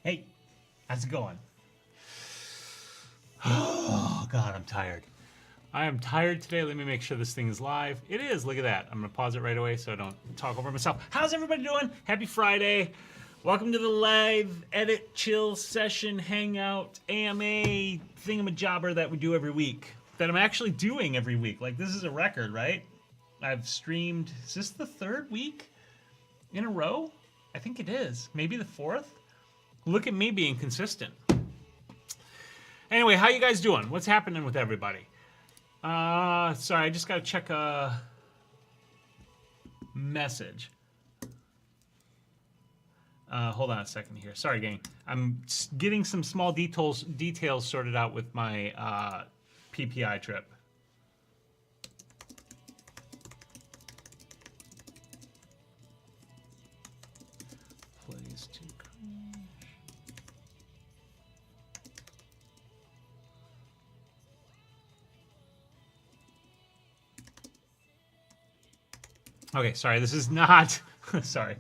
Hey, how's it going? Oh, God, I'm tired. I am tired today. Let me make sure this thing is live. It is. Look at that. I'm going to pause it right away so I don't talk over myself. How's everybody doing? Happy Friday. Welcome to the live edit, chill session, hangout, AMA thingamajobber that we do every week. That I'm actually doing every week. Like, this is a record, right? I've streamed, is this the third week in a row? I think it is. Maybe the fourth? Look at me being consistent. Anyway, how you guys doing? What's happening with everybody? Sorry, I just gotta check a message. Hold on a second here. Sorry, gang. I'm getting some small details sorted out with my PPI trip. Plays to crash. Okay, sorry. This is not. Sorry.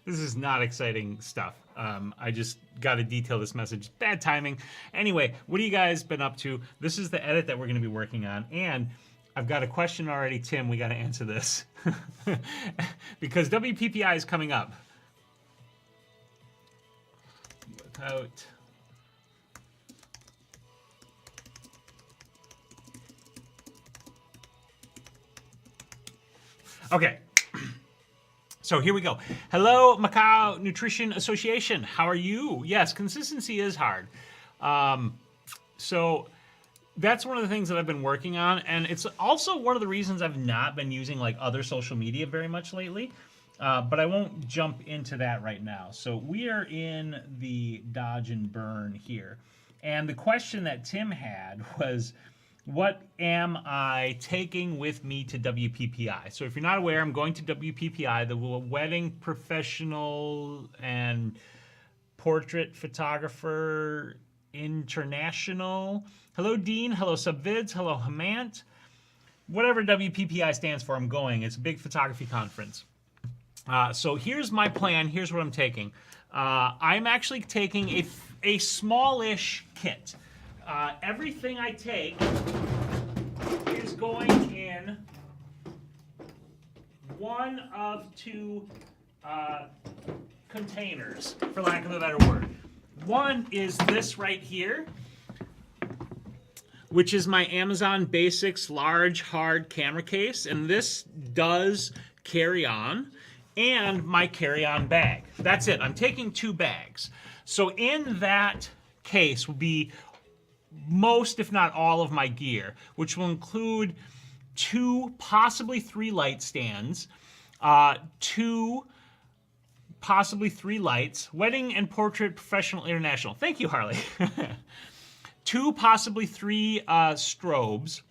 This is not exciting stuff. I just got to detail this message. Bad timing. Anyway, what have you guys been up to? This is the edit that we're going to be working on. And I've got a question already, Tim. We got to answer this. Because WPPI is coming up. Without... Okay. So here we go. Hello, Macau Nutrition Association. How are you? Yes, consistency is hard. So that's one of the things that I've been working on. And it's also one of the reasons I've not been using like other social media very much lately. But I won't jump into that right now. So we are in the dodge and burn here. And the question that Tim had was, what am I taking with me to WPPI? So if you're not aware, I'm going to WPPI, the Wedding Professional and Portrait Photographer International. Hello, Dean. Hello, Subvids. Hello, Hamant. Whatever WPPI stands for, I'm going. It's a big photography conference. So here's my plan. Here's what I'm taking. I'm actually taking a smallish kit. Everything I take is going in one of two containers, for lack of a better word. One is this right here, which is my Amazon Basics large hard camera case, and this does carry on, and my carry-on bag. That's it. I'm taking 2 bags. So in that case will be most, if not all, of my gear, which will include 2, possibly 3 light stands, 2, possibly 3 lights, Wedding and Portrait Professional International. Thank you, Harley. 2, possibly 3 strobes,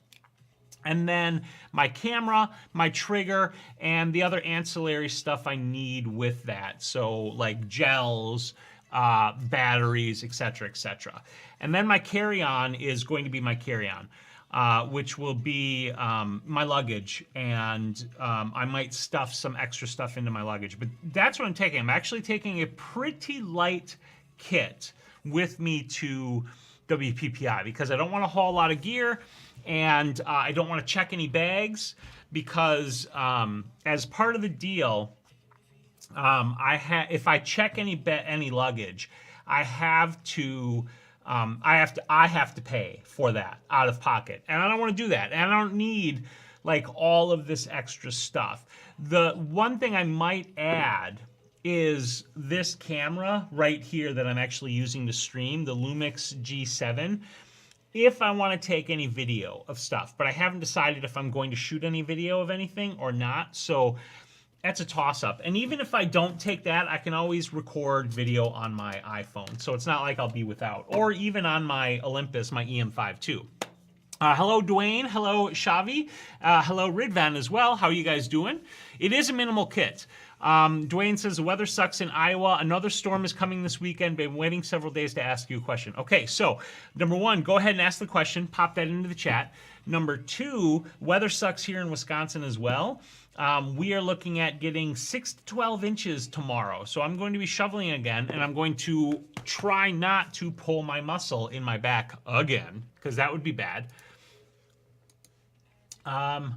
and then my camera, my trigger, and the other ancillary stuff I need with that. So like gels, batteries, etc., etc. And then my carry-on is going to be my carry-on, which will be my luggage, and I might stuff some extra stuff into my luggage. But that's what I'm taking. I'm actually taking a pretty light kit with me to WPPI because I don't want to haul a lot of gear, and I don't want to check any bags because as part of the deal, if I check any luggage, I have to pay for that out of pocket, and I don't want to do that, and I don't need like all of this extra stuff. The one thing I might add is this camera right here that I'm actually using to stream, the Lumix G7, if I want to take any video of stuff, but I haven't decided if I'm going to shoot any video of anything or not, so that's a toss-up. And even if I don't take that, I can always record video on my iPhone. So it's not like I'll be without. Or even on my Olympus, my EM5 too. Hello, Dwayne. Hello, Shavi. Hello, Ridvan as well. How are you guys doing? It is a minimal kit. Dwayne says, the weather sucks in Iowa. Another storm is coming this weekend. Been waiting several days to ask you a question. Okay, so number 1, go ahead and ask the question. Pop that into the chat. Number 2, weather sucks here in Wisconsin as well. we are looking at getting 6 to 12 inches tomorrow. So I'm going to be shoveling again, and I'm going to try not to pull my muscle in my back again, because that would be bad. Let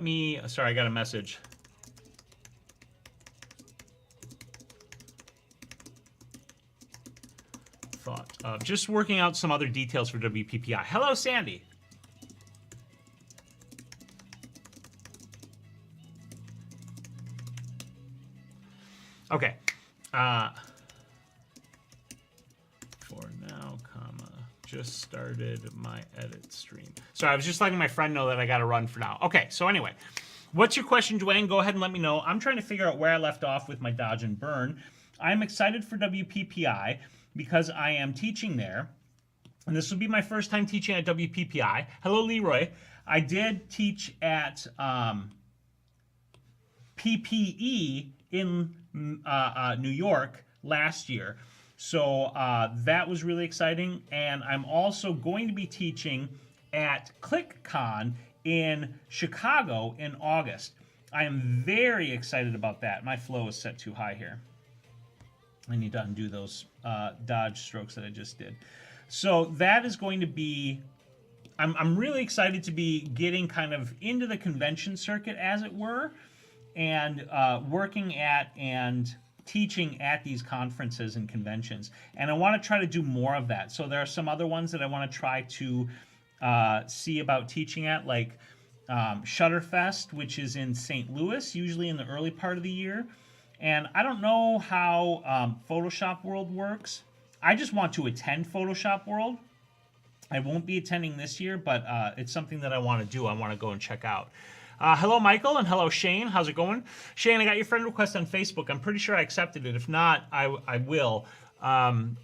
me, sorry, I got a message. Thought of just working out some other details for WPPI. Hello, Sandy. Okay. For now, just started my edit stream. Sorry, I was just letting my friend know that I got to run for now. Okay, so anyway, what's your question, Dwayne? Go ahead and let me know. I'm trying to figure out where I left off with my dodge and burn. I'm excited for WPPI because I am teaching there. And this will be my first time teaching at WPPI. Hello, Leroy. I did teach at PPE in New York last year. So that was really exciting. And I'm also going to be teaching at ClickCon in Chicago in August. I am very excited about that. My flow is set too high here. I need to undo those dodge strokes that I just did. So that is going to be, I'm really excited to be getting kind of into the convention circuit, as it were, and working at and teaching at these conferences and conventions. And I want to try to do more of that. So there are some other ones that I want to try to see about teaching at, like Shutterfest, which is in St. Louis, usually in the early part of the year. And I don't know how Photoshop World works. I just want to attend Photoshop World. I won't be attending this year, but it's something that I want to do. I want to go and check out. Hello, Michael, and hello, Shane. How's it going? Shane, I got your friend request on Facebook. I'm pretty sure I accepted it. If not, I will. I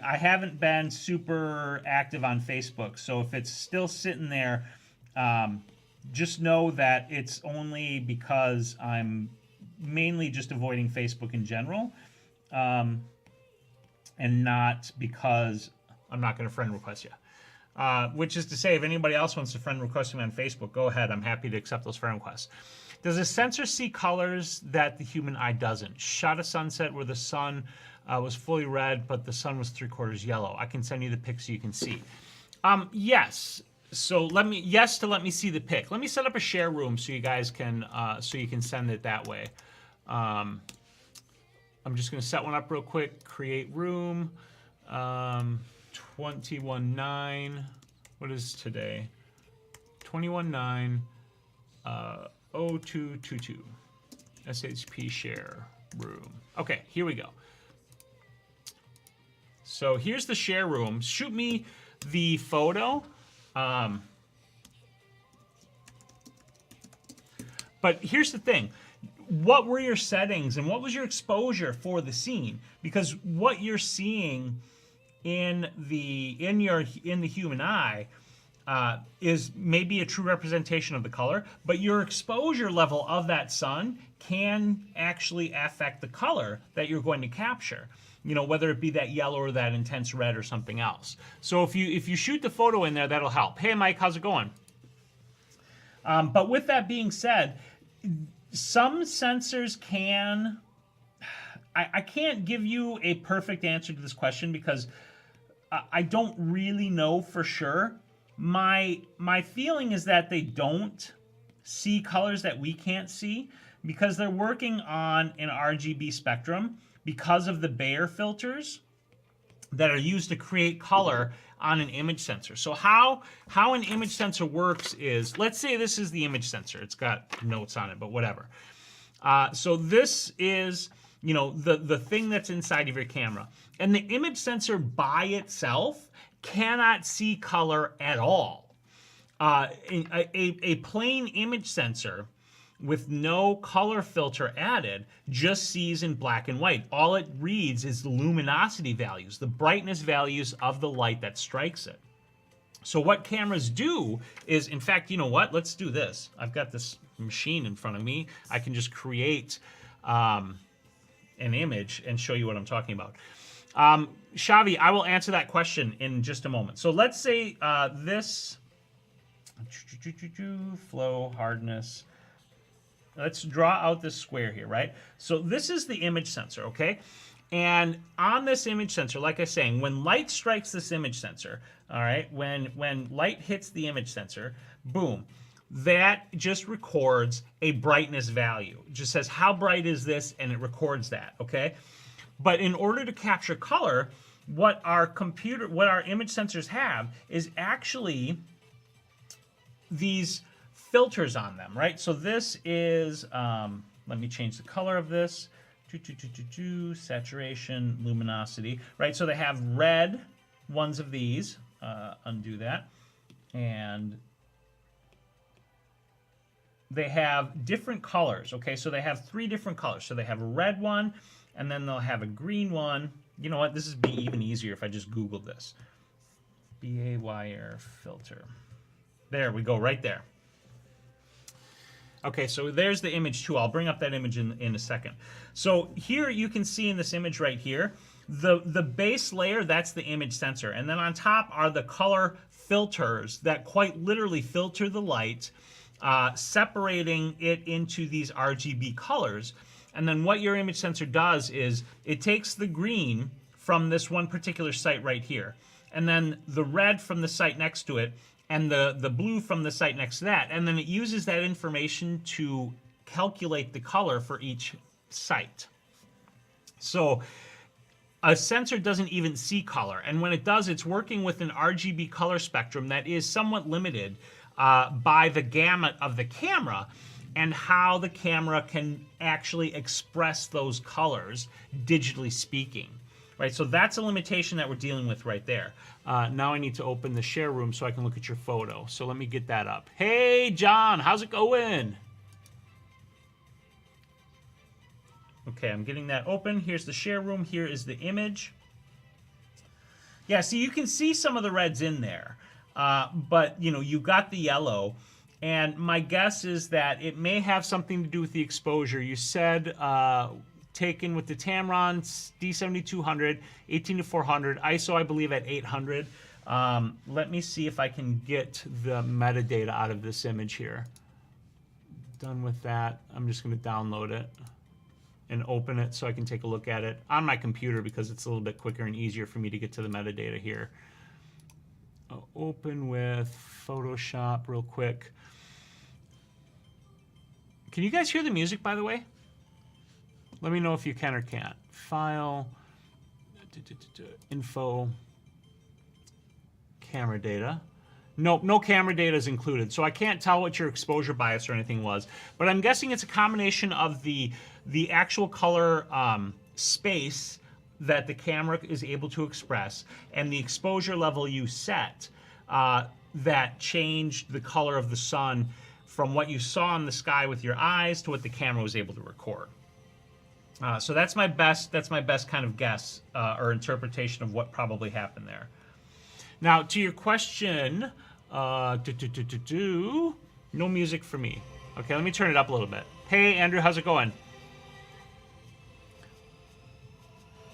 haven't been super active on Facebook, so if it's still sitting there, just know that it's only because I'm mainly just avoiding Facebook in general, and not because I'm not going to friend request you. Which is to say, if anybody else wants to friend request me on Facebook, go ahead. I'm happy to accept those friend requests. Does a sensor see colors that the human eye doesn't? Shot a sunset where the sun was fully red, but the sun was 3/4 yellow. I can send you the pic so you can see. Yes. So let me see the pic. Let me set up a share room so you guys can so you can send it that way. I'm just going to set one up real quick. Create room. 21.9. What is today? 21.9. 0222. SHP share room. Okay, here we go. So here's the share room. Shoot me the photo. But here's the thing. What were your settings and what was your exposure for the scene? Because what you're seeing in the human eye is maybe a true representation of the color, but your exposure level of that sun can actually affect the color that you're going to capture. You know, whether it be that yellow or that intense red or something else. So if you shoot the photo in there, that'll help. Hey, Mike, how's it going? But with that being said, some sensors can... I can't give you a perfect answer to this question because I don't really know for sure. My feeling is that they don't see colors that we can't see because they're working on an RGB spectrum because of the Bayer filters that are used to create color on an image sensor. So how an image sensor works is, let's say this is the image sensor. It's got notes on it, but whatever. So this is, you know, the thing that's inside of your camera. And the image sensor by itself cannot see color at all. A plain image sensor with no color filter added just sees in black and white. All it reads is the luminosity values, the brightness values of the light that strikes it. So what cameras do is, in fact, you know what? Let's do this. I've got this machine in front of me. I can just create an image and show you what I'm talking about. Shavi, I will answer that question in just a moment. So let's say this Flow, hardness. Let's draw out this square here, right? So this is the image sensor, okay? And on this image sensor, like I was saying, when light strikes this image sensor, all right, when light hits the image sensor, boom, that just records a brightness value. It just says how bright is this, and it records that, okay? But in order to capture color, what our image sensors have is actually these filters on them, right? So this is, let me change the color of this. Saturation, luminosity, right? So they have red ones of these. Undo that. And they have different colors, okay? So they have 3 different colors. So they have a red one, and then they'll have a green one. You know what? This would be even easier if I just Googled this. BAYR filter. There we go, right there. Okay, so there's the image too. I'll bring up that image in a second. So here you can see in this image right here, the base layer, that's the image sensor. And then on top are the color filters that quite literally filter the light, separating it into these RGB colors. And then what your image sensor does is it takes the green from this one particular site right here, and then the red from the site next to it, and the blue from the site next to that, and then it uses that information to calculate the color for each site. So a sensor doesn't even see color, and when it does, it's working with an RGB color spectrum that is somewhat limited by the gamut of the camera and how the camera can actually express those colors, digitally speaking. Right, so that's a limitation that we're dealing with right there. Now I need to open the share room so I can look at your photo. So let me get that up. Hey, John, how's it going? Okay, I'm getting that open. Here's the share room. Here is the image. Yeah, so you can see some of the reds in there. But, you know, you got the yellow. And my guess is that it may have something to do with the exposure. You said taken with the Tamron D7200, 18-400, ISO I believe at 800. Let me see if I can get the metadata out of this image here. Done with that. I'm just going to download it and open it so I can take a look at it on my computer because it's a little bit quicker and easier for me to get to the metadata here. I'll open with Photoshop real quick. Can you guys hear the music, by the way? Let me know if you can or can't. File, info, camera data. Nope, no camera data is included, so I can't tell what your exposure bias or anything was. But I'm guessing it's a combination of the actual color space that the camera is able to express and the exposure level you set that changed the color of the sun from what you saw in the sky with your eyes to what the camera was able to record. So that's my best kind of guess or interpretation of what probably happened there. Now, to your question, no music for me. Okay, let me turn it up a little bit. Hey, Andrew, how's it going?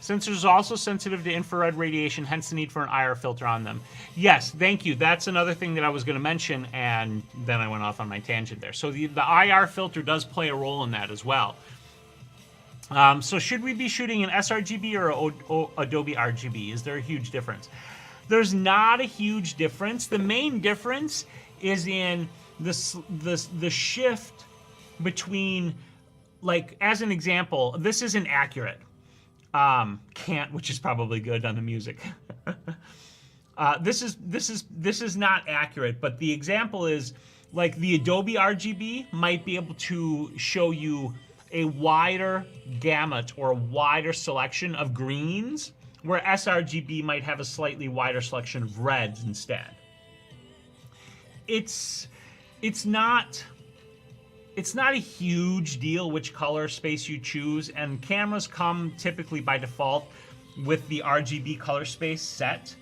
Sensors are also sensitive to infrared radiation, hence the need for an IR filter on them. Yes, thank you. That's another thing that I was going to mention, and then I went off on my tangent there. So the IR filter does play a role in that as well. So should we be shooting an sRGB or Adobe RGB? Is there a huge difference? There's not a huge difference. The main difference is in the shift between, like, as an example, this isn't accurate. Can't, which is probably good on the music. This is not accurate, but the example is, like, the Adobe RGB might be able to show you a wider gamut or a wider selection of greens, where sRGB might have a slightly wider selection of reds instead. It's not a huge deal which color space you choose, and cameras come typically by default with the RGB color space set.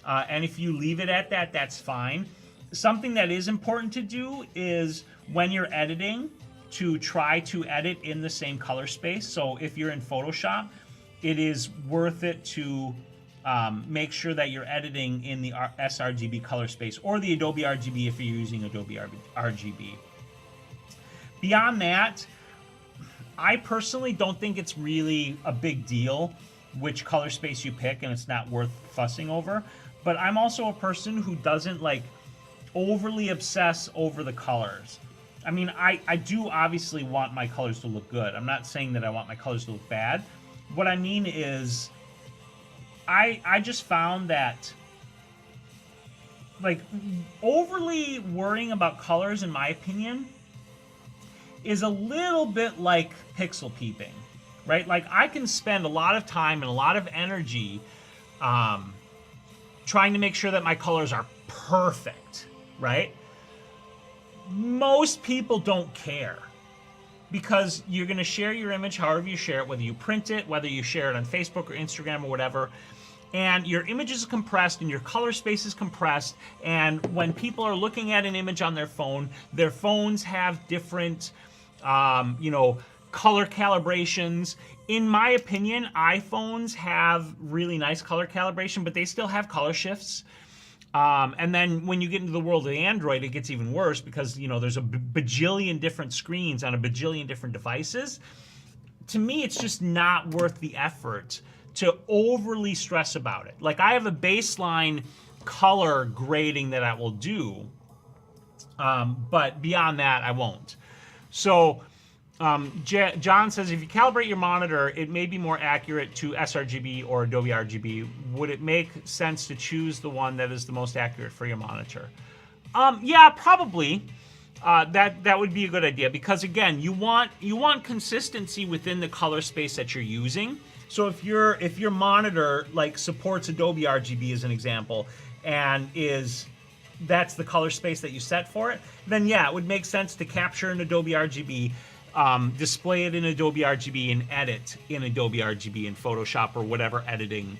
And if you leave it at that, that's fine. Something that is important to do is when you're editing, to try to edit in the same color space. So if you're in Photoshop, it is worth it to make sure that you're editing in the sRGB color space or the Adobe RGB if you're using Adobe RGB. Beyond that, I personally don't think it's really a big deal which color space you pick, and it's not worth fussing over. But I'm also a person who doesn't like overly obsess over the colors. I mean, I do obviously want my colors to look good. I'm not saying that I want my colors to look bad. What I mean is, I just found that like overly worrying about colors, in my opinion, is a little bit like pixel peeping, right? Like I can spend a lot of time and a lot of energy trying to make sure that my colors are perfect, right? Most people don't care because you're going to share your image however you share it, whether you print it, whether you share it on Facebook or Instagram or whatever, and your image is compressed and your color space is compressed, and when people are looking at an image on their phones have different color calibrations. In my opinion, iPhones have really nice color calibration, but they still have color shifts. And then when you get into the world of Android, it gets even worse because, there's a bajillion different screens on a bajillion different devices. To me, it's just not worth the effort to overly stress about it. Like I have a baseline color grading that I will do, but beyond that, I won't. So John says, if you calibrate your monitor, it may be more accurate to sRGB or Adobe RGB. Would it make sense to choose the one that is the most accurate for your monitor? Yeah, probably. That would be a good idea because again, you want consistency within the color space that you're using. So if your monitor like supports Adobe RGB as an example, and that's the color space that you set for it, then yeah, it would make sense to capture in Adobe RGB, display it in Adobe RGB, and edit in Adobe RGB in Photoshop or whatever editing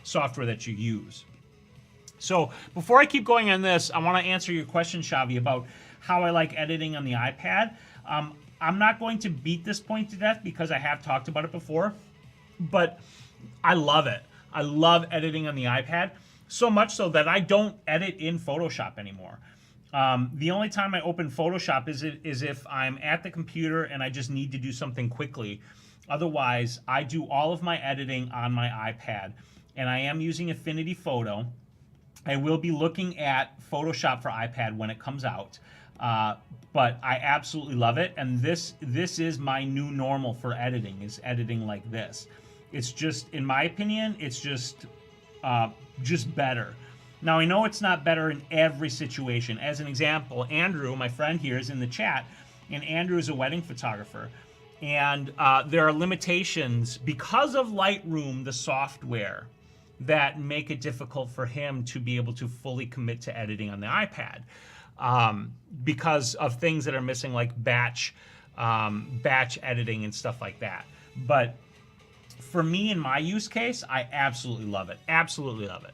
software that you use. So before I keep going on this, I want to answer your question, Xavi, about how I like editing on the iPad. I'm not going to beat this point to death because I have talked about it before, but I love it. I love editing on the iPad, so much so that I don't edit in Photoshop anymore. The only time I open Photoshop is if I'm at the computer and I just need to do something quickly. Otherwise, I do all of my editing on my iPad, and I am using Affinity Photo. I will be looking at Photoshop for iPad when it comes out, but I absolutely love it, and this is my new normal for editing, is editing like this. It's just, in my opinion, it's just better. Now, I know it's not better in every situation. As an example, Andrew, my friend here, is in the chat, and Andrew is a wedding photographer. And there are limitations because of Lightroom, the software, that make it difficult for him to be able to fully commit to editing on the iPad because of things that are missing, like batch editing and stuff like that. But for me, in my use case, I absolutely love it. Absolutely love it.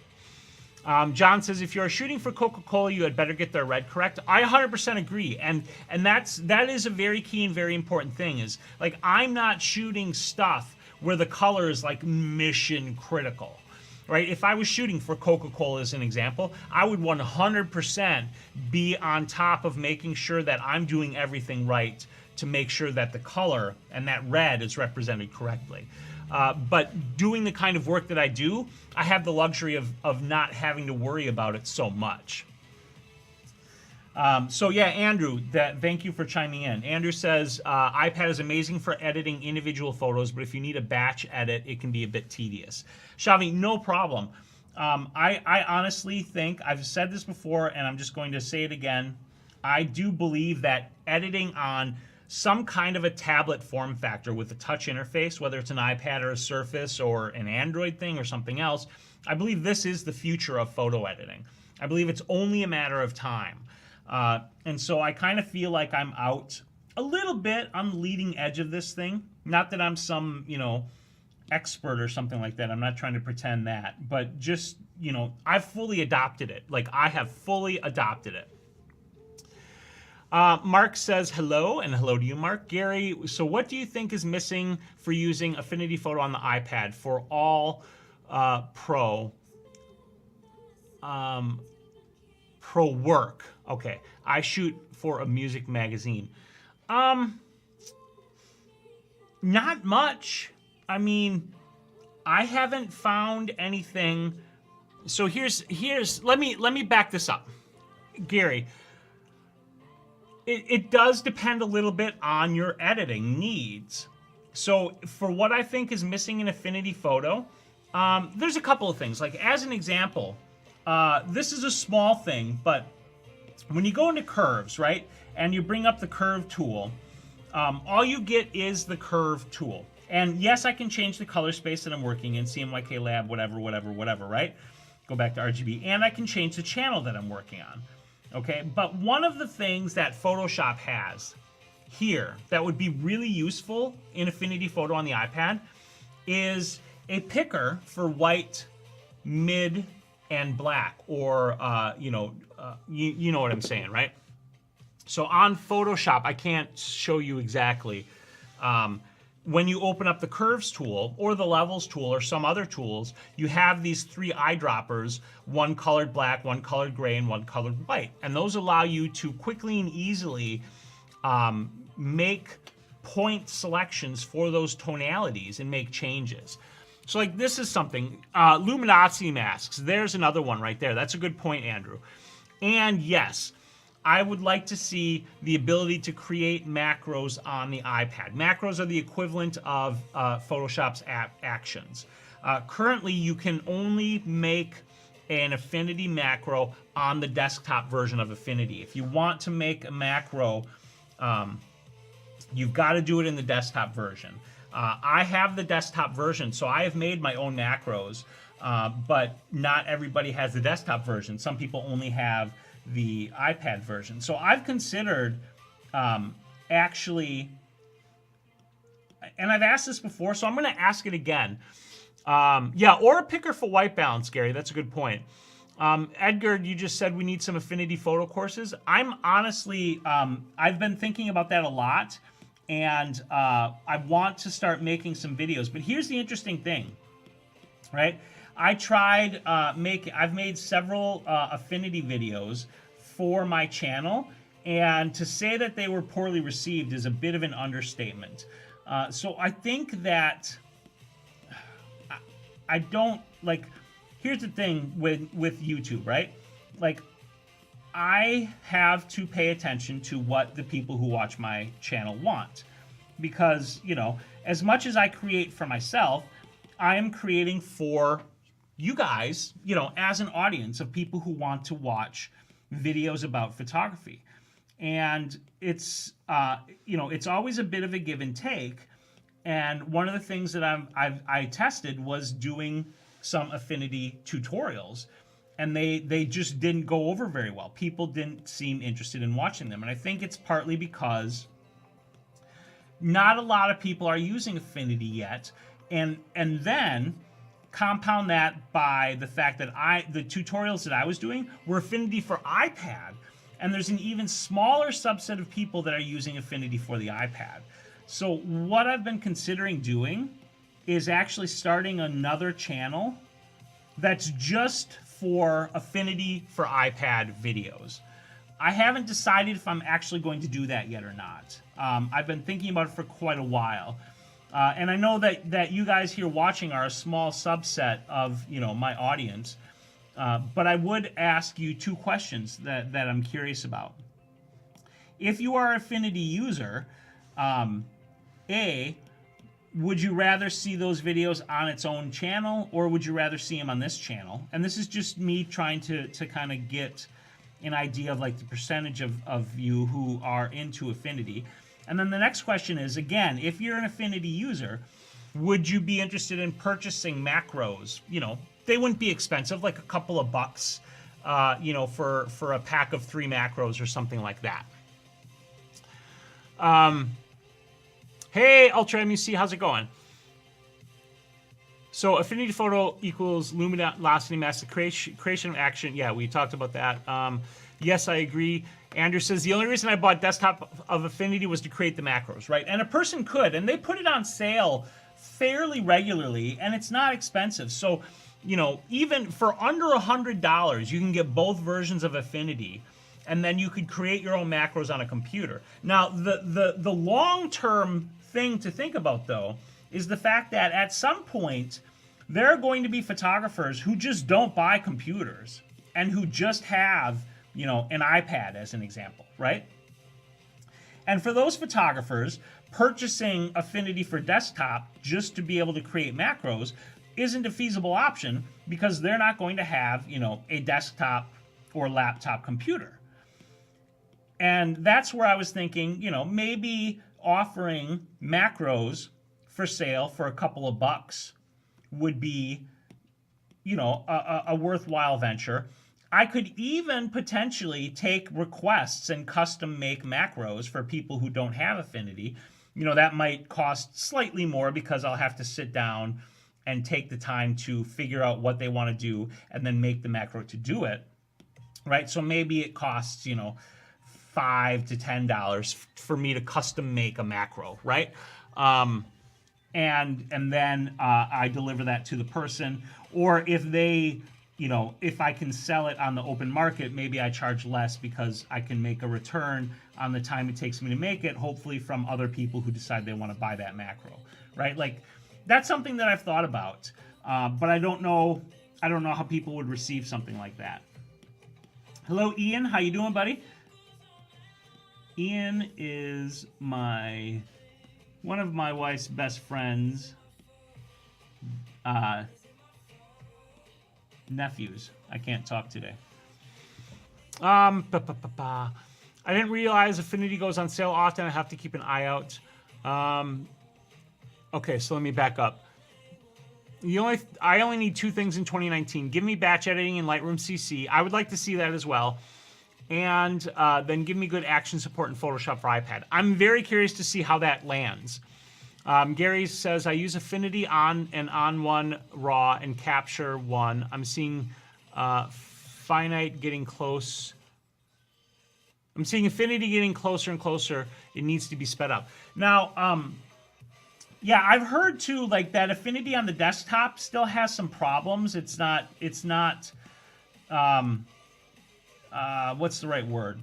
John says, if you're shooting for Coca-Cola, you had better get their red correct. I 100% agree, and that is a very key and very important thing. Is like, I'm not shooting stuff where the color is like mission critical, right? If I was shooting for Coca-Cola as an example, I would 100% be on top of making sure that I'm doing everything right to make sure that the color and that red is represented correctly. But doing the kind of work that I do, I have the luxury of not having to worry about it so much. So yeah, Andrew, thank you for chiming in. Andrew says, iPad is amazing for editing individual photos, but if you need a batch edit, it can be a bit tedious. Xavi, no problem. I honestly think, I've said this before, and I'm just going to say it again, I do believe that editing on some kind of a tablet form factor with a touch interface, whether it's an iPad or a Surface or an Android thing or something else, I believe this is the future of photo editing. I believe it's only a matter of time. And so I kind of feel like I'm out a little bit on the leading edge of this thing. Not that I'm some, expert or something like that. I'm not trying to pretend that. But just, I've fully adopted it. Like, I have fully adopted it. Mark says hello, and hello to you, Mark. Gary, so what do you think is missing for using Affinity Photo on the iPad for all pro work? Okay, I shoot for a music magazine. Not much. I mean, I haven't found anything. So here's let me back this up, Gary. It does depend a little bit on your editing needs. So for what I think is missing in Affinity Photo, there's a couple of things. Like as an example, this is a small thing, but when you go into curves, right, and you bring up the curve tool, all you get is the curve tool. And yes, I can change the color space that I'm working in, CMYK Lab, whatever, right? Go back to RGB. And I can change the channel that I'm working on. Okay, but one of the things that Photoshop has here that would be really useful in Affinity Photo on the iPad is a picker for white, mid, and black, or you know what I'm saying, right? So on Photoshop, I can't show you exactly. When you open up the curves tool or the levels tool or some other tools, you have these 3 eyedroppers, one colored black, one colored gray, and one colored white. And those allow you to quickly and easily make point selections for those tonalities and make changes. So like this is something, luminosity masks, there's another one right there. That's a good point, Andrew. And yes, I would like to see the ability to create macros on the iPad. Macros are the equivalent of Photoshop's actions. Currently, you can only make an Affinity macro on the desktop version of Affinity. If you want to make a macro, you've got to do it in the desktop version. I have the desktop version, so I have made my own macros, but not everybody has the desktop version. Some people only have the iPad version. So I've considered actually, and I've asked this before, so I'm going to ask it again. Yeah, or a picker for white balance, Gary. That's a good point. Edgar, you just said we need some Affinity Photo courses. I'm honestly, I've been thinking about that a lot, and I want to start making some videos. But here's the interesting thing, right? I tried I've made several Affinity videos for my channel, and to say that they were poorly received is a bit of an understatement. So I think that I don't, like, here's the thing with YouTube, right? Like, I have to pay attention to what the people who watch my channel want. Because, you know, as much as I create for myself, I am creating for you guys, you know, as an audience of people who want to watch videos about photography. And it's, you know, it's always a bit of a give and take. And one of the things that I tested was doing some Affinity tutorials, and they just didn't go over very well. People didn't seem interested in watching them. And I think it's partly because not a lot of people are using Affinity yet. And then compound that by the fact that the tutorials that I was doing were Affinity for iPad, and there's an even smaller subset of people that are using Affinity for the iPad. So what I've been considering doing is actually starting another channel that's just for Affinity for iPad videos. I haven't decided if I'm actually going to do that yet or not. I've been thinking about it for quite a while. And I know that you guys here watching are a small subset of, you know, my audience. But I would ask you 2 questions that I'm curious about. If you are an Affinity user, A, would you rather see those videos on its own channel, or would you rather see them on this channel? And this is just me trying to kind of get an idea of like the percentage of you who are into Affinity. And then the next question is, again, if you're an Affinity user, would you be interested in purchasing macros? You know, they wouldn't be expensive, like a couple of bucks, you know, for a pack of 3 macros or something like that. Hey, Ultra MUC, how's it going? So Affinity Photo equals luminosity mask, creation of action. Yeah, we talked about that. Yes, I agree. Andrew says, the only reason I bought Desktop of Affinity was to create the macros, right? And a person could, and they put it on sale fairly regularly, and it's not expensive. So, you know, even for under $100, you can get both versions of Affinity, and then you could create your own macros on a computer. Now, the long-term thing to think about, though, is the fact that at some point, there are going to be photographers who just don't buy computers and who just have, you know, an iPad as an example, right? And for those photographers, purchasing Affinity for desktop just to be able to create macros isn't a feasible option because they're not going to have, you know, a desktop or laptop computer. And that's where I was thinking, you know, maybe offering macros for sale for a couple of bucks would be, you know, a worthwhile venture. I could even potentially take requests and custom make macros for people who don't have Affinity. You know, that might cost slightly more because I'll have to sit down and take the time to figure out what they want to do and then make the macro to do it, right? So maybe it costs, you know, $5 to $10 for me to custom make a macro, right? And then I deliver that to the person. Or if they, you know, if I can sell it on the open market, maybe I charge less because I can make a return on the time it takes me to make it, hopefully from other people who decide they want to buy that macro, right? Like, that's something that I've thought about, but I don't know how people would receive something like that. Hello, Ian. How you doing, buddy? Ian is one of my wife's best friends' nephews. I can't talk today. I didn't realize Affinity goes on sale often. I have to keep an eye out. Okay, so let me back up. I only need 2 things in 2019. Give me batch editing in Lightroom CC. I would like to see that as well. And then give me good action support in Photoshop for iPad. I'm very curious to see how that lands. Gary says, I use Affinity on one RAW and Capture one. I'm seeing Finite getting close. I'm seeing Affinity getting closer and closer. It needs to be sped up. Now, yeah, I've heard too, like, that Affinity on the desktop still has some problems. It's not what's the right word?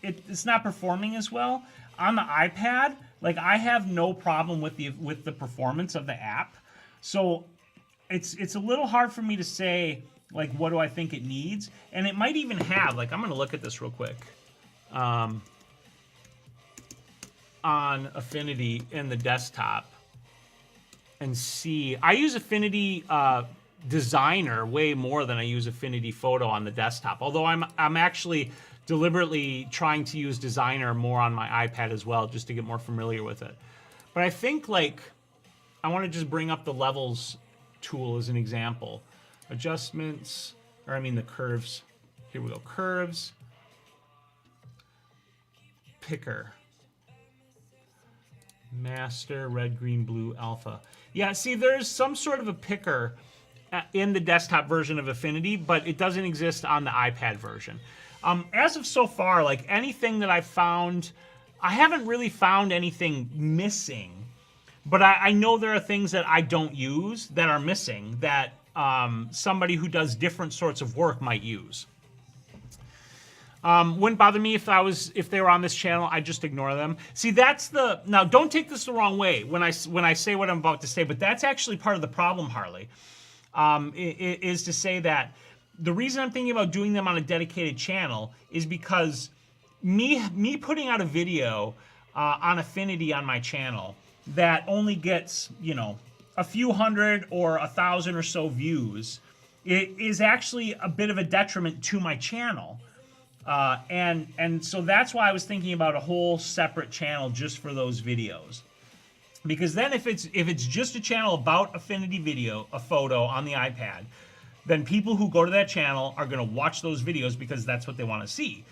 It's not performing as well. On the iPad, like, I have no problem with the performance of the app. So it's a little hard for me to say, like, what do I think it needs? And it might even have, like, I'm going to look at this real quick. On Affinity in the desktop and see. I use Affinity Designer way more than I use Affinity Photo on the desktop. Although I'm actually deliberately trying to use Designer more on my iPad as well, just to get more familiar with it. But I think, like, I want to just bring up the levels tool as an example. Adjustments, or I mean the curves. Here we go, curves. Picker. Master, red, green, blue, alpha. Yeah, see, there's some sort of a picker in the desktop version of Affinity, but it doesn't exist on the iPad version. As of so far, like, anything that I've found, I haven't really found anything missing, but I know there are things that I don't use that are missing that somebody who does different sorts of work might use. Wouldn't bother me if they were on this channel. I just ignore them. See, now don't take this the wrong way when I say what I'm about to say, but that's actually part of the problem, Harley, is to say that the reason I'm thinking about doing them on a dedicated channel is because me putting out a video on Affinity on my channel that only gets, you know, a few hundred or 1,000 or so views, it is actually a bit of a detriment to my channel. And so that's why I was thinking about a whole separate channel just for those videos. Because then if it's just a channel about Affinity video, a photo on the iPad, then people who go to that channel are going to watch those videos because that's what they want to see.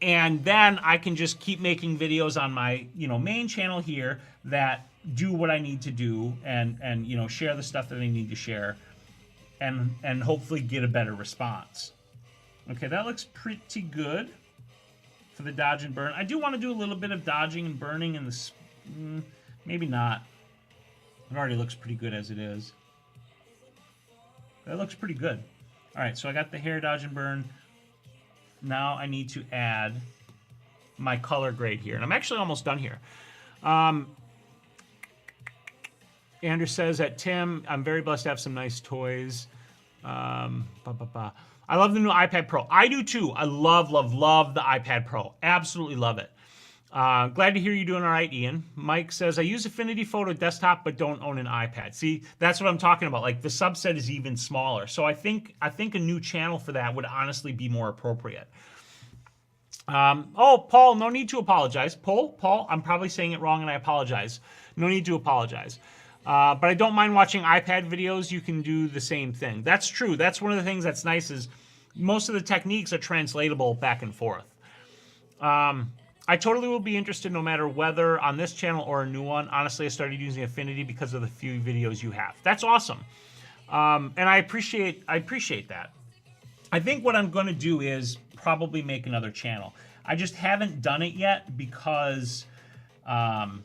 And then I can just keep making videos on my, you know, main channel here that do what I need to do and you know, share the stuff that I need to share and hopefully get a better response. Okay, that looks pretty good for the dodge and burn. I do want to do a little bit of dodging and burning in this. Maybe not. It already looks pretty good as it is. That looks pretty good. All right, so I got the hair dodge and burn. Now I need to add my color grade here. And I'm actually almost done here. Andrew says that Tim, I'm very blessed to have some nice toys. I love the new iPad Pro. I do too. I love the iPad Pro. Absolutely love it. Glad to hear you're doing all right, Ian. Mike says, I use Affinity Photo Desktop but don't own an iPad. See, that's what I'm talking about. Like, the subset is even smaller. So I think a new channel for that would honestly be more appropriate. Oh, Paul, no need to apologize. Paul, I'm probably saying it wrong and I apologize. No need to apologize. But I don't mind watching iPad videos. You can do the same thing. That's true. That's one of the things that's nice is most of the techniques are translatable back and forth. I totally will be interested no matter whether on this channel or a new one. Honestly, I started using Affinity because of the few videos you have. That's awesome. And I appreciate that. I think what I'm going to do is probably make another channel. I just haven't done it yet because... hold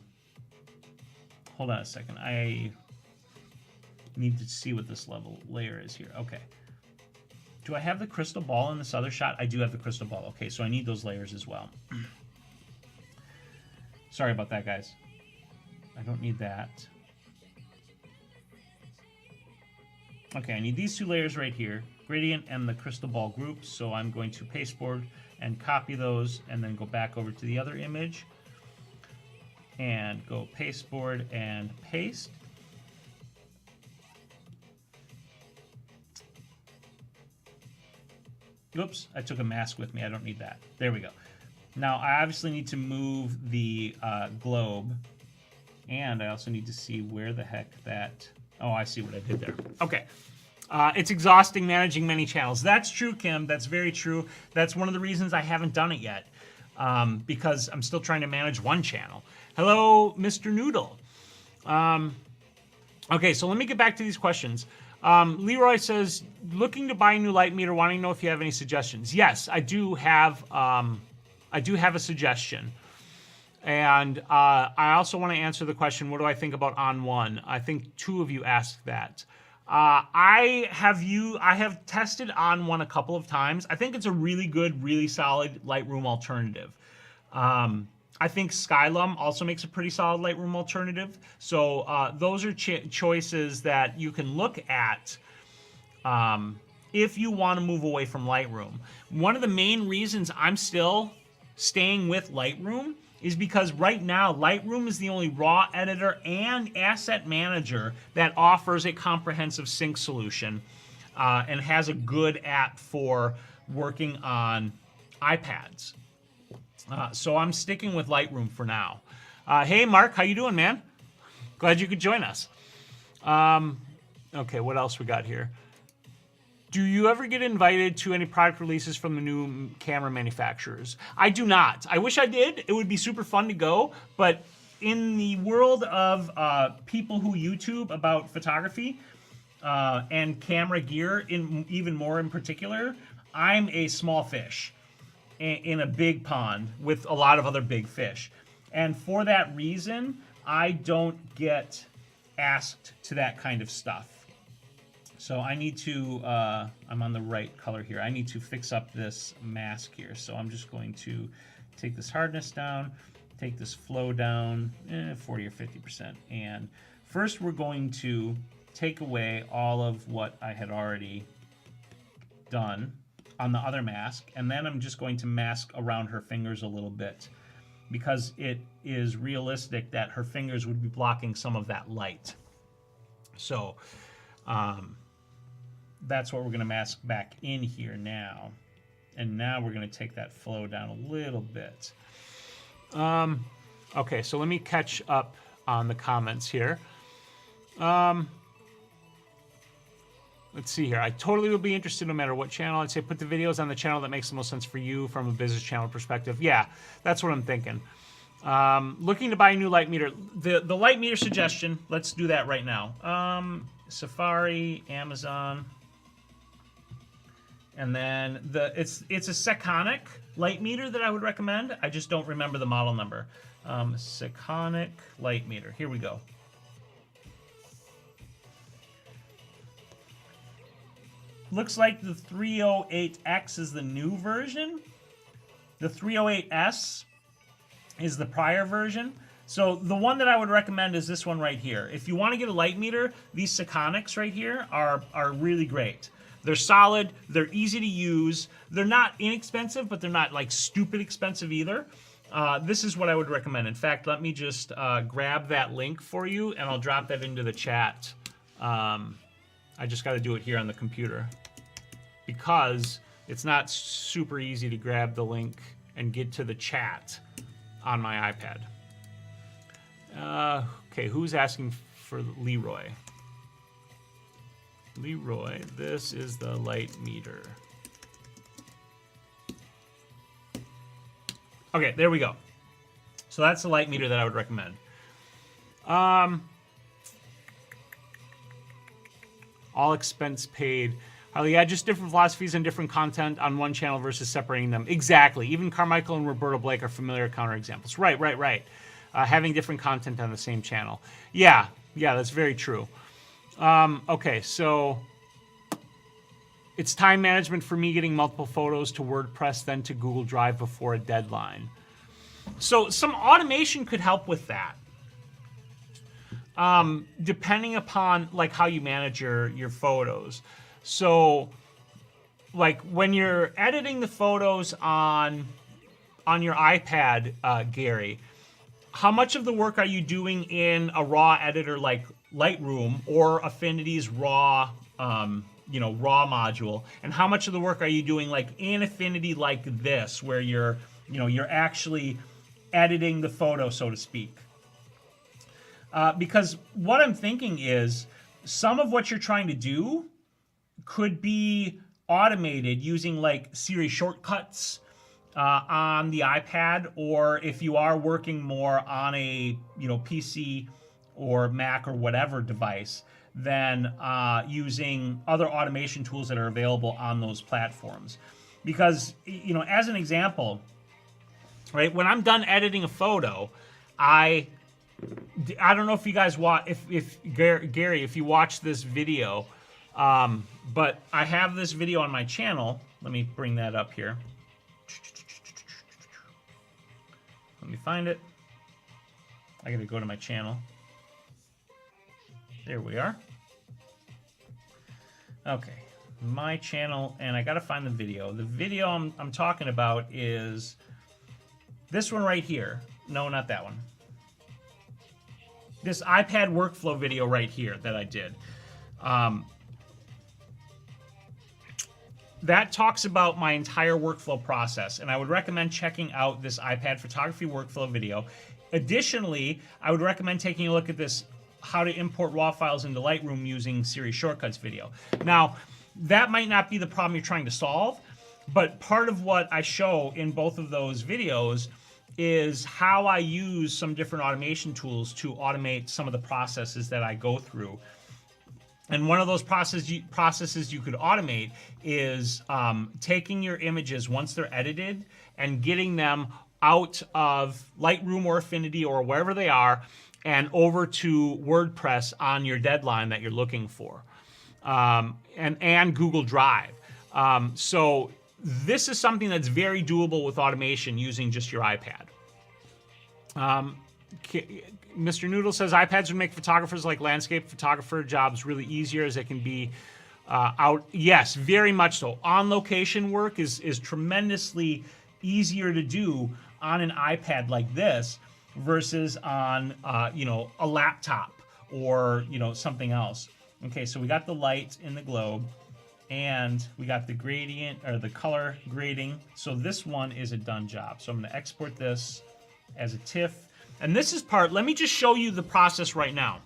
on a second. I need to see what this layer is here. Okay. Do I have the crystal ball in this other shot? I do have the crystal ball. Okay, so I need those layers as well. Sorry about that, guys. I don't need that. Okay, I need these two layers right here. Gradient and the crystal ball group. So I'm going to pasteboard and copy those and then go back over to the other image. And go pasteboard and paste. Oops, I took a mask with me. I don't need that. There we go. Now, I obviously need to move the globe. And I also need to see where the heck that... Oh, I see what I did there. Okay. It's exhausting managing many channels. That's true, Kim. That's very true. That's one of the reasons I haven't done it yet. Because I'm still trying to manage one channel. Hello, Mr. Noodle. Okay, so let me get back to these questions. Leroy says, looking to buy a new light meter, wanting to know if you have any suggestions. Yes, I do have a suggestion. And I also want to answer the question, what do I think about On One? I think two of you asked that. I have tested On One a couple of times. I think it's a really good, really solid Lightroom alternative. I think Skylum also makes a pretty solid Lightroom alternative. So those are choices that you can look at if you want to move away from Lightroom. One of the main reasons I'm still staying with Lightroom is because right now Lightroom is the only raw editor and asset manager that offers a comprehensive sync solution and has a good app for working on iPads. So I'm sticking with Lightroom for now. Hey, Mark, how you doing, man? Glad you could join us. Okay, what else we got here? Do you ever get invited to any product releases from the new camera manufacturers? I do not. I wish I did. It would be super fun to go. But in the world of people who YouTube about photography and camera gear, even more in particular, I'm a small fish in a big pond with a lot of other big fish. And for that reason, I don't get asked to that kind of stuff. So I need to, I'm on the right color here. I need to fix up this mask here. So I'm just going to take this hardness down, take this flow down, 40 or 50%. And first we're going to take away all of what I had already done on the other mask. And then I'm just going to mask around her fingers a little bit because it is realistic that her fingers would be blocking some of that light. So, that's what we're going to mask back in here now. And now we're going to take that flow down a little bit. Okay, so let me catch up on the comments here. Let's see here. I totally would be interested no matter what channel. I'd say put the videos on the channel that makes the most sense for you from a business channel perspective. Yeah, that's what I'm thinking. Looking to buy a new light meter. The light meter suggestion, let's do that right now. Safari, Amazon. And then it's a Sekonic light meter that I would recommend. I just don't remember the model number. Sekonic light meter. Here we go. Looks like the 308X is the new version. The 308S is the prior version. So the one that I would recommend is this one right here. If you want to get a light meter, these Sekonics right here are really great. They're solid, they're easy to use, they're not inexpensive, but they're not like stupid expensive either. This is what I would recommend. In fact, let me just grab that link for you, and I'll drop that into the chat. I just got to do it here on the computer because it's not super easy to grab the link and get to the chat on my iPad. Okay, who's asking for Leroy? Leroy, this is the light meter. Okay, there we go. So that's the light meter that I would recommend. All expense paid. Yeah, just different philosophies and different content on one channel versus separating them. Exactly. Even Carmichael and Roberto Blake are familiar counterexamples. Right. Having different content on the same channel. Yeah, that's very true. Okay, so it's time management for me getting multiple photos to WordPress, then to Google Drive before a deadline. So some automation could help with that. Depending upon like how you manage your photos. So like when you're editing the photos on your iPad, Gary, how much of the work are you doing in a raw editor like Lightroom or Affinity's raw raw module, and how much of the work are you doing like in Affinity like this, where you're actually editing the photo, so to speak? Because what I'm thinking is some of what you're trying to do could be automated using like Siri shortcuts on the iPad, or if you are working more on a PC or Mac or whatever device, then using other automation tools that are available on those platforms. Because as an example, right, when I'm done editing a photo, I don't know if you guys watch, if Gary, if you watch this video, but I have this video on my channel. Let me bring that up here. Let me find it. I gotta go to my channel. There we are. Okay, my channel, and I gotta find the video. The video I'm talking about is this one right here. No, not that one. This iPad workflow video right here that I did. That talks about my entire workflow process, and I would recommend checking out this iPad photography workflow video. Additionally, I would recommend taking a look at this how to import raw files into Lightroom using Siri shortcuts video. Now, that might not be the problem you're trying to solve, but part of what I show in both of those videos is how I use some different automation tools to automate some of the processes that I go through. And one of those processes you could automate is taking your images once they're edited and getting them out of Lightroom or Affinity or wherever they are and over to WordPress on your deadline that you're looking for, and Google Drive. So this is something that's very doable with automation using just your iPad. Mr. Noodle says iPads would make photographers like landscape photographer jobs really easier, as they can be out. Yes, very much so. On location work is tremendously easier to do on an iPad like this versus on a laptop or something else. Okay, so we got the light in the globe, and we got the gradient or the color grading. So this one is a done job. So I'm going to export this as a TIFF. And this is let me just show you the process right now,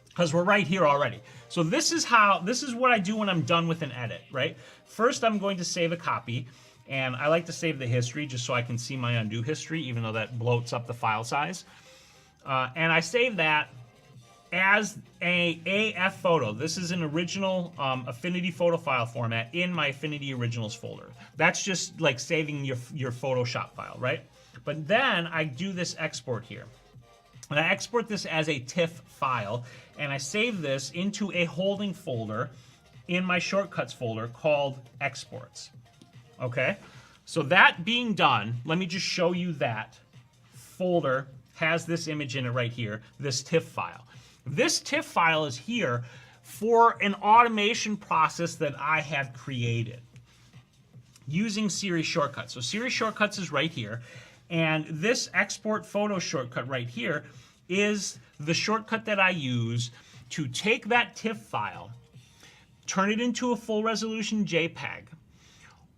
because we're right here already. So this is what I do when I'm done with an edit, right? First, I'm going to save a copy, and I like to save the history just so I can see my undo history, even though that bloats up the file size. And I save that, as a AF photo. This is an original Affinity photo file format in my Affinity Originals folder. That's just like saving your Photoshop file, right? But then I do this export here. And I export this as a TIFF file, and I save this into a holding folder in my shortcuts folder called exports. Okay? So that being done, let me just show you that folder has this image in it right here, this TIFF file. This TIFF file is here for an automation process that I have created using series shortcuts. So series shortcuts is right here, and this export photo shortcut right here is the shortcut that I use to take that TIFF file, turn it into a full resolution JPEG,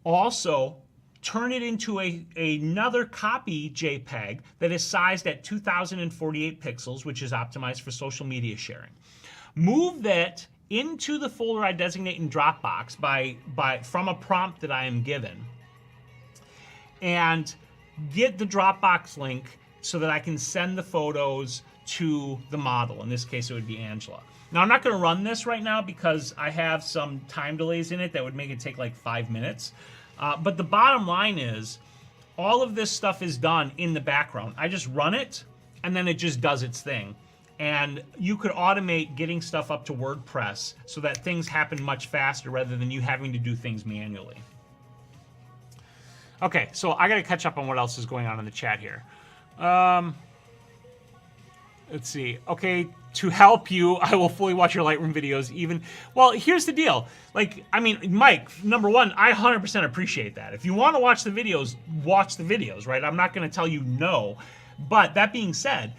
also turn it into another copy JPEG that is sized at 2048 pixels, which is optimized for social media sharing. Move that into the folder I designate in Dropbox from a prompt that I am given, and get the Dropbox link so that I can send the photos to the model. In this case, it would be Angela. Now, I'm not going to run this right now because I have some time delays in it that would make it take like 5 minutes. But the bottom line is, all of this stuff is done in the background. I just run it, and then it just does its thing. And you could automate getting stuff up to WordPress so that things happen much faster rather than you having to do things manually. Okay, so I got to catch up on what else is going on in the chat here. Let's see. Okay, to help you, I will fully watch your Lightroom videos even... Well, here's the deal. Like, I mean, Mike, number one, I 100% appreciate that. If you want to watch the videos, right? I'm not going to tell you no. But that being said,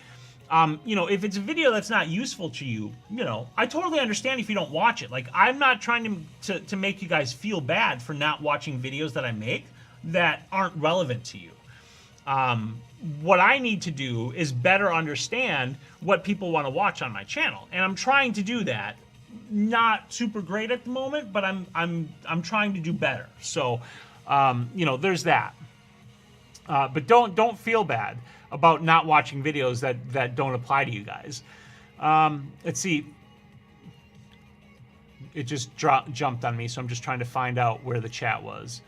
you know, if it's a video that's not useful to you, you know, I totally understand if you don't watch it. Like, I'm not trying to make you guys feel bad for not watching videos that I make that aren't relevant to you. What I need to do is better understand what people want to watch on my channel, and I'm trying to do that. Not super great at the moment, but I'm trying to do better. So, you know, there's that. But don't feel bad about not watching videos that don't apply to you guys. Let's see. It just jumped on me, so I'm just trying to find out where the chat was.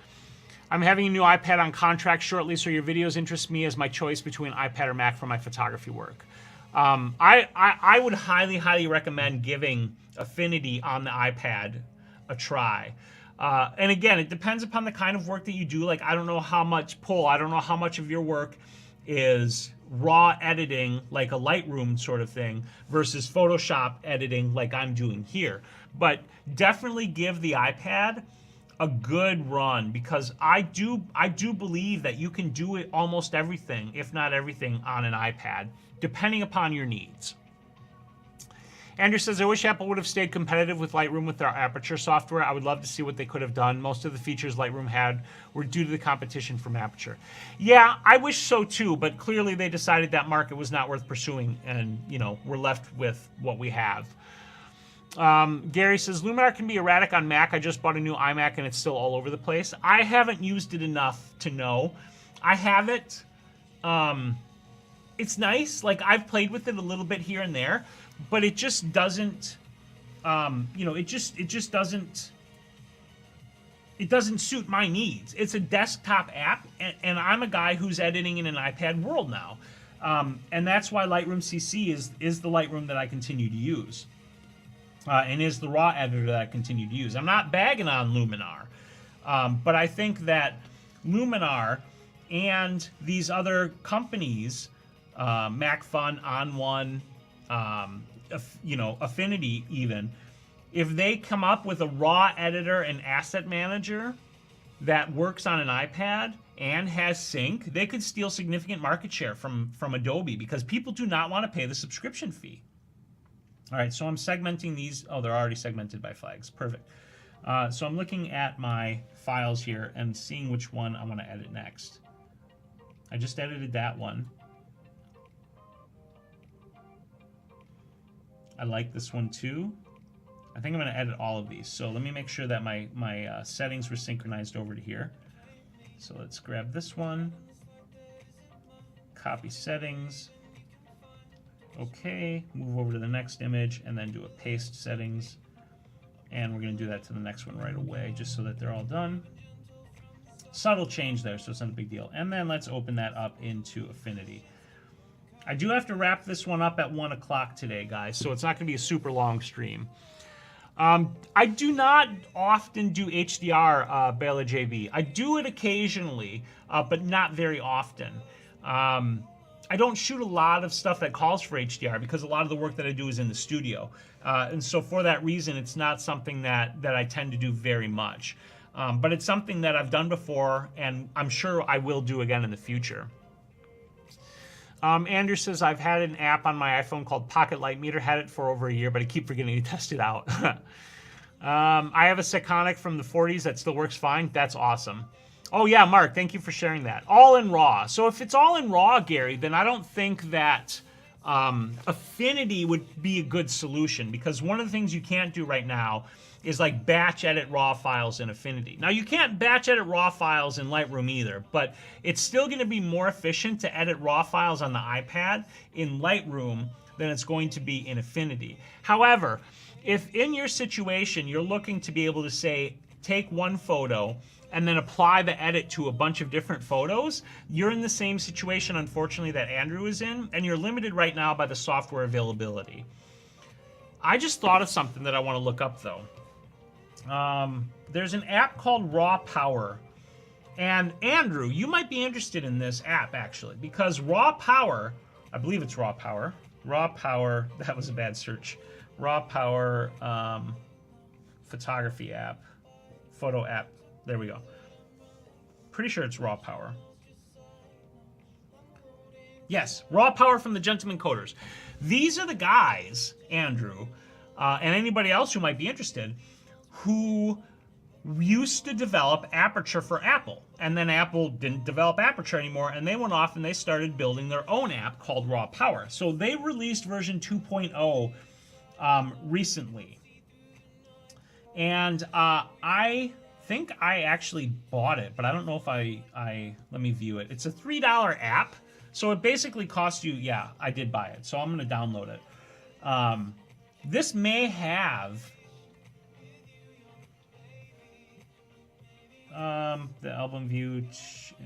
I'm having a new iPad on contract shortly, so your videos interest me as my choice between iPad or Mac for my photography work. I would highly recommend giving Affinity on the iPad a try. And again, it depends upon the kind of work that you do. Like, I don't know how much I don't know how much of your work is raw editing, like a Lightroom sort of thing, versus Photoshop editing like I'm doing here. But definitely give the iPad a good run, because I do believe that you can do it almost everything, if not everything, on an iPad, depending upon your needs. Andrew says, I wish Apple would have stayed competitive with Lightroom with their Aperture software. I would love to see what they could have done. Most of the features Lightroom had were due to the competition from Aperture. Yeah, I wish so too, but clearly they decided that market was not worth pursuing, and, you know, we're left with what we have. Gary says, Luminar can be erratic on Mac. I just bought a new iMac and it's still all over the place. I haven't used it enough to know. I have it. It's nice. Like, I've played with it a little bit here and there, but it just doesn't, you know, it just doesn't, it doesn't suit my needs. It's a desktop app, and I'm a guy who's editing in an iPad world now. And that's why Lightroom CC is the Lightroom that I continue to use. And is the raw editor that I continue to use. I'm not bagging on Luminar, but I think that Luminar and these other companies, MacFun, OnOne, you know, Affinity even, if they come up with a raw editor and asset manager that works on an iPad and has sync, they could steal significant market share from Adobe, because people do not want to pay the subscription fee. All right, so I'm segmenting these. Oh, they're already segmented by flags. Perfect. So I'm looking at my files here and seeing which one I want to edit next. I just edited that one. I like this one too. I think I'm going to edit all of these. So let me make sure that my settings were synchronized over to here. So let's grab this one, copy settings, Okay, move over to the next image and then do a paste settings. And we're going to do that to the next one right away just so that they're all done. Subtle change there, so it's not a big deal. And then let's open that up into Affinity. I do have to wrap this one up at 1 o'clock today, guys, so it's not going to be a super long stream. I do not often do HDR, Bela JB. I do it occasionally, but not very often. I don't shoot a lot of stuff that calls for HDR because a lot of the work that I do is in the studio. And so for that reason, it's not something that I tend to do very much. But it's something that I've done before, and I'm sure I will do again in the future. Andrew says, I've had an app on my iPhone called Pocket Light Meter. Had it for over a year, but I keep forgetting to test it out. I have a Sekonic from the 40s that still works fine. That's awesome. Oh, yeah, Mark, thank you for sharing that. All in RAW. So if it's all in RAW, Gary, then I don't think that Affinity would be a good solution, because one of the things you can't do right now is like batch edit RAW files in Affinity. Now, you can't batch edit RAW files in Lightroom either, but it's still going to be more efficient to edit RAW files on the iPad in Lightroom than it's going to be in Affinity. However, if in your situation you're looking to be able to say, take one photo and then apply the edit to a bunch of different photos, you're in the same situation, unfortunately, that Andrew is in, and you're limited right now by the software availability. I just thought of something that I want to look up, though. There's an app called Raw Power. And Andrew, you might be interested in this app, actually, because Raw Power, I believe it's Raw Power. Raw Power, that was a bad search. Raw Power photography app, photo app. There we go. Pretty sure it's Raw Power. Yes, Raw Power from the Gentleman Coders. These are the guys, Andrew, and anybody else who might be interested, who used to develop Aperture for Apple. And then Apple didn't develop Aperture anymore, and they went off and they started building their own app called Raw Power. So they released version 2.0 recently. And I think I actually bought it, but I don't know if let me view it. It's a $3 app, so it basically costs you, yeah, I did buy it, so I'm going to download it. This may have the album view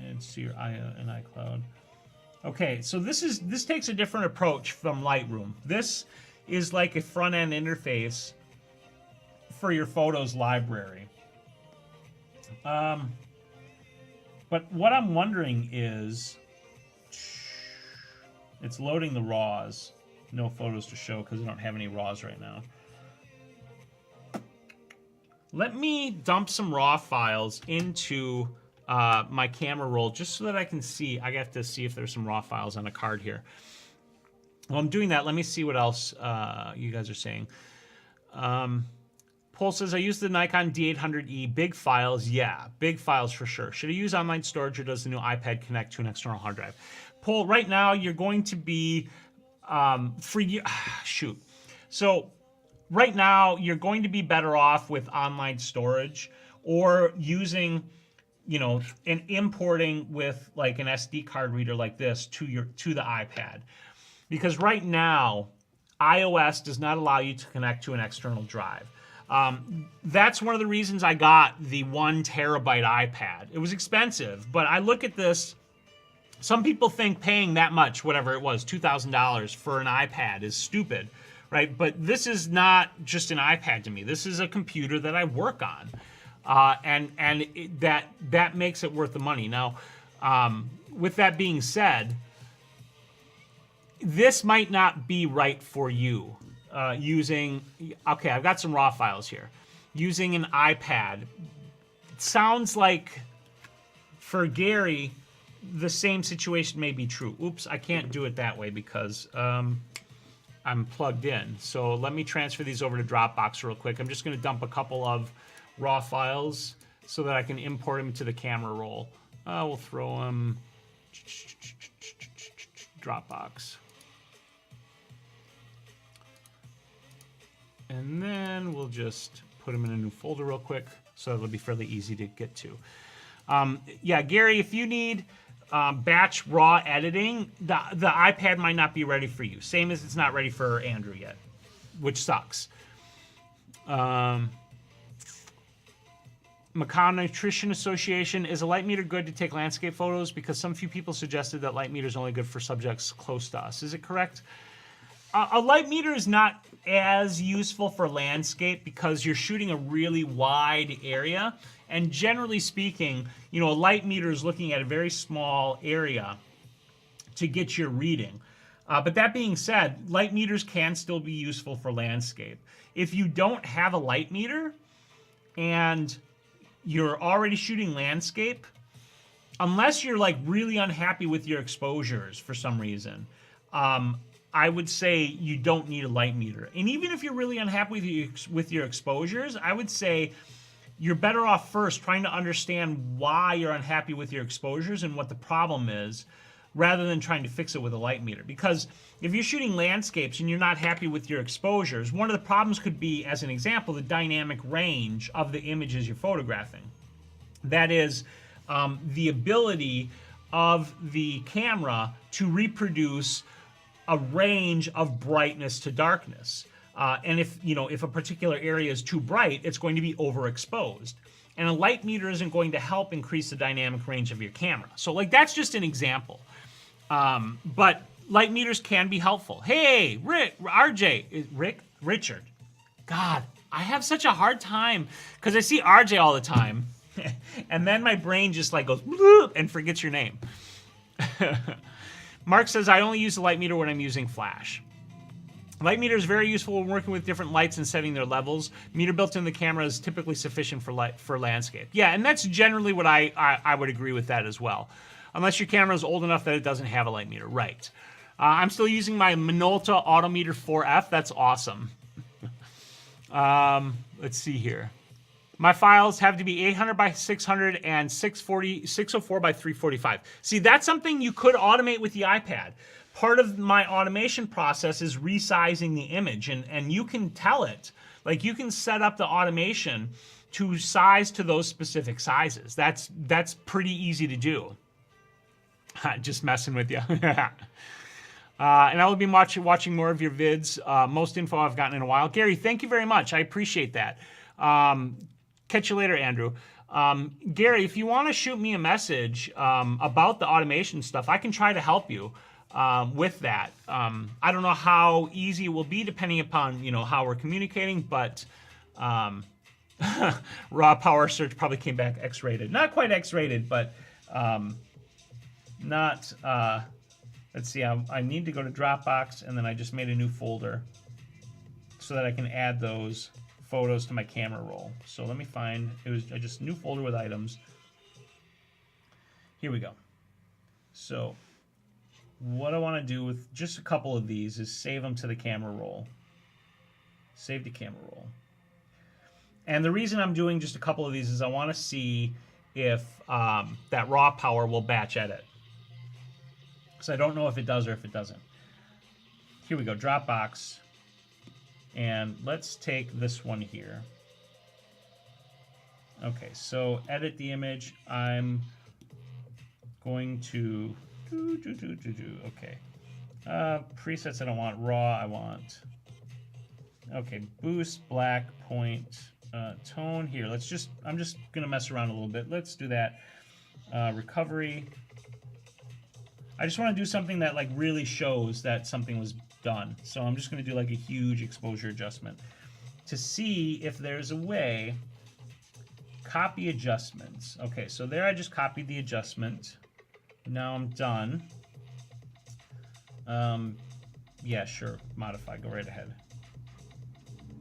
and see your in iCloud. Okay, so this takes a different approach from Lightroom. This is like a front-end interface for your photos library. But what I'm wondering is, it's loading the RAWs. No photos to show because I don't have any RAWs right now. Let me dump some RAW files into my camera roll just so that I can see. I have to see if there's some RAW files on a card here. While I'm doing that, let me see what else you guys are saying. Paul says, I use the Nikon D800E. Big files, yeah. Big files for sure. Should I use online storage, or does the new iPad connect to an external hard drive? Paul, right now you're going to be, shoot. So right now you're going to be better off with online storage or using, you know, and importing with like an SD card reader like this to the iPad. Because right now, iOS does not allow you to connect to an external drive. That's one of the reasons I got the 1 terabyte iPad. It was expensive, but I look at this. Some people think paying that much, whatever it was, $2,000 for an iPad is stupid, right? But this is not just an iPad to me. This is a computer that I work on, that makes it worth the money. Now, with that being said, this might not be right for you. Using, okay, I've got some RAW files here. Using an iPad. It sounds like for Gary, the same situation may be true. Oops, I can't do it that way because I'm plugged in. So let me transfer these over to Dropbox real quick. I'm just going to dump a couple of RAW files so that I can import them to the camera roll. We'll throw them Dropbox. And then we'll just put them in a new folder real quick so it'll be fairly easy to get to. Yeah, Gary, if you need batch raw editing, the iPad might not be ready for you. Same as it's not ready for Andrew yet, which sucks. Macau Nutrition Association, is a light meter good to take landscape photos? Because some few people suggested that light meter is only good for subjects close to us. Is it correct? A light meter is not as useful for landscape because you're shooting a really wide area. And generally speaking, you know, a light meter is looking at a very small area to get your reading. But that being said, light meters can still be useful for landscape. If you don't have a light meter and you're already shooting landscape, unless you're like really unhappy with your exposures for some reason, I would say you don't need a light meter. And even if you're really unhappy with your exposures, I would say you're better off first trying to understand why you're unhappy with your exposures and what the problem is, rather than trying to fix it with a light meter. Because if you're shooting landscapes and you're not happy with your exposures, one of the problems could be, as an example, the dynamic range of the images you're photographing. That is, the ability of the camera to reproduce a range of brightness to darkness. And if a particular area is too bright, it's going to be overexposed. And a light meter isn't going to help increase the dynamic range of your camera. So like that's just an example. But light meters can be helpful. Hey, Richard. God, I have such a hard time because I see RJ all the time. And then my brain just like goes and forgets your name. Mark says, I only use the light meter when I'm using flash. Light meter is very useful when working with different lights and setting their levels. Meter built in the camera is typically sufficient for landscape. Yeah, and that's generally what I would agree with that as well. Unless your camera is old enough that it doesn't have a light meter. Right. I'm still using my Minolta Autometer 4F. That's awesome. Let's see here. My files have to be 800 by 600 and 604 by 345. See, that's something you could automate with the iPad. Part of my automation process is resizing the image, and you can tell it. Like, you can set up the automation to size to those specific sizes. That's pretty easy to do. Just messing with you. And I will be watching more of your vids. Most info I've gotten in a while. Gary, thank you very much. I appreciate that. Catch you later, Andrew. Gary, if you want to shoot me a message about the automation stuff, I can try to help you with that. I don't know how easy it will be depending upon how we're communicating, but raw power search probably came back X-rated. Not quite X-rated, but not. Let's see. I need to go to Dropbox, and then I just made a new folder so that I can add those photos to my camera roll. So let me find, it was just a new folder with items. Here we go. So what I want to do with just a couple of these is save them to the camera roll. Save the camera roll. And the reason I'm doing just a couple of these is I want to see if that raw power will batch edit. Because I don't know if it does or if it doesn't. Here we go, Dropbox. And let's take this one here. Okay, so edit the image. I'm going to okay. Presets I don't want. Raw I want. Okay, boost, black, point, tone here. I'm just gonna mess around a little bit. Let's do that. Recovery. I just want to do something that like really shows that something was done. So I'm just going to do like a huge exposure adjustment to see if there's a way. Copy adjustments. Okay, so there I just copied the adjustment. Now I'm done. Yeah, sure. Modify. Go right ahead.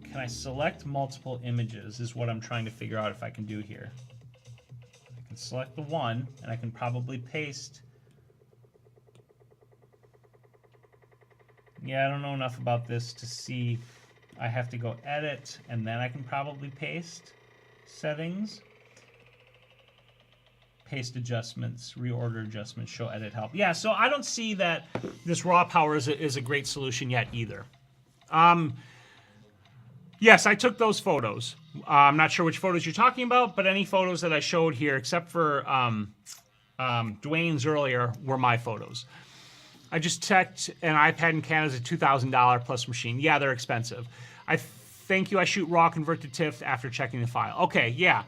Can I select multiple images is what I'm trying to figure out if I can do here. I can select the one, and I can probably paste. Yeah, I don't know enough about this to see. I have to go edit, and then I can probably paste settings. Paste adjustments, reorder adjustments, show edit help. Yeah, so I don't see that this raw power is a great solution yet either. Yes, I took those photos. I'm not sure which photos you're talking about, but any photos that I showed here, except for Dwayne's earlier, were my photos. I just checked an iPad in Canada is a $2,000 plus machine. Yeah, they're expensive. I thank you. I shoot raw, convert to TIFF after checking the file. Okay, yeah.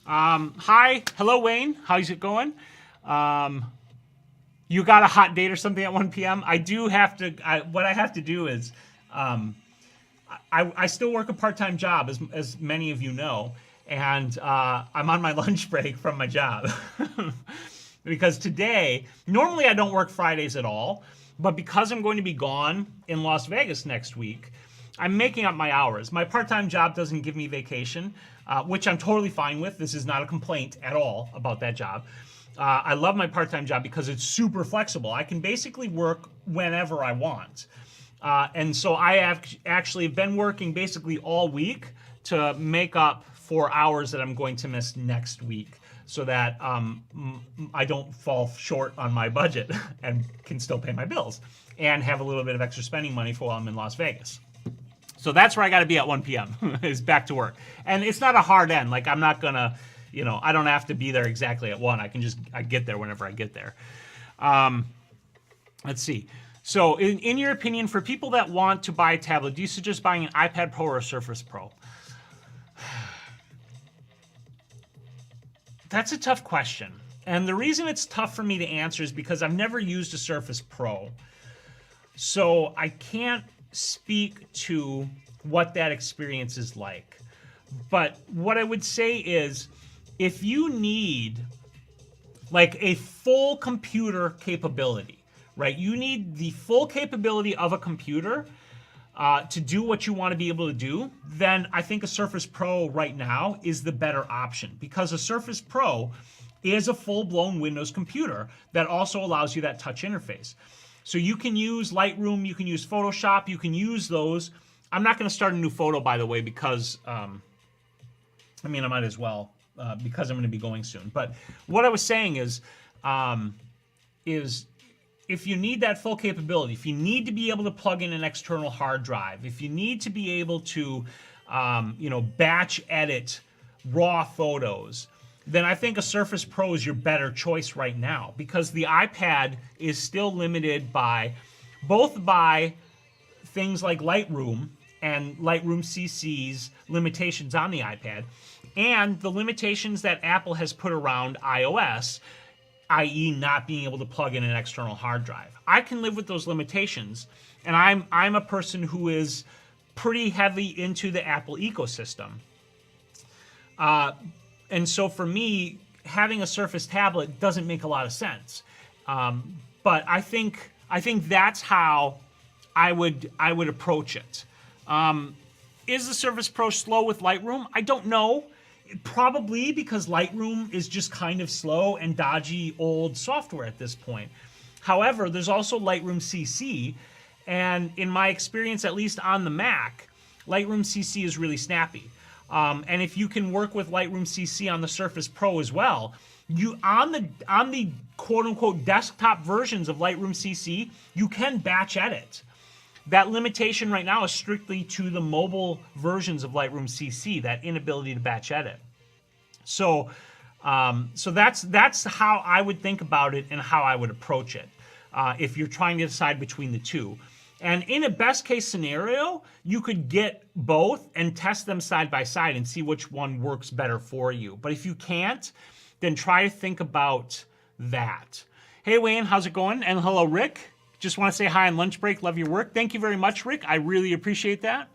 Hi, hello Wayne. How's it going? You got a hot date or something at 1 p.m.? I do have to. What I have to do is, I still work a part-time job, as many of you know, and I'm on my lunch break from my job. Because today, normally I don't work Fridays at all, but because I'm going to be gone in Las Vegas next week, I'm making up my hours. My part-time job doesn't give me vacation, which I'm totally fine with. This is not a complaint at all about that job. I love my part-time job because it's super flexible. I can basically work whenever I want. And so I have actually been working basically all week to make up for hours that I'm going to miss next week, so that I don't fall short on my budget and can still pay my bills and have a little bit of extra spending money for while I'm in Las Vegas. So that's where I got to be at 1 p.m. is back to work. And it's not a hard end. Like, I'm not going to, I don't have to be there exactly at 1. I get there whenever I get there. Let's see. So in your opinion, for people that want to buy a tablet, do you suggest buying an iPad Pro or a Surface Pro? That's a tough question. And the reason it's tough for me to answer is because I've never used a Surface Pro. So I can't speak to what that experience is like. But what I would say is, if you need like a full computer capability, right? You need the full capability of a computer to do what you want to be able to do, then I think a Surface Pro right now is the better option, because a Surface Pro is a full-blown Windows computer that also allows you that touch interface. So you can use Lightroom, you can use Photoshop, you can use those. I'm not going to start a new photo, by the way, because, I might as well, because I'm going to be going soon. But what I was saying is if you need that full capability, if you need to be able to plug in an external hard drive, if you need to be able to, batch edit raw photos, then I think a Surface Pro is your better choice right now, because the iPad is still limited by things like Lightroom and Lightroom CC's limitations on the iPad, and the limitations that Apple has put around iOS, i.e. not being able to plug in an external hard drive. I can live with those limitations, and I'm a person who is pretty heavy into the Apple ecosystem. And so for me, having a Surface tablet doesn't make a lot of sense. But I think that's how I would approach it. Is the Surface Pro slow with Lightroom? I don't know. Probably because Lightroom is just kind of slow and dodgy old software at this point. However, there's also Lightroom CC, and in my experience, at least on the Mac, Lightroom CC is really snappy. And if you can work with Lightroom CC on the Surface Pro as well, you on the quote-unquote desktop versions of Lightroom CC, you can batch edit. That limitation right now is strictly to the mobile versions of Lightroom CC, that inability to batch edit. So that's how I would think about it and how I would approach it if you're trying to decide between the two. And in a best case scenario, you could get both and test them side by side and see which one works better for you. But if you can't, then try to think about that. Hey Wayne, how's it going? And hello Rick. Just want to say hi on lunch break. Love your work. Thank you very much, Rick. I really appreciate that.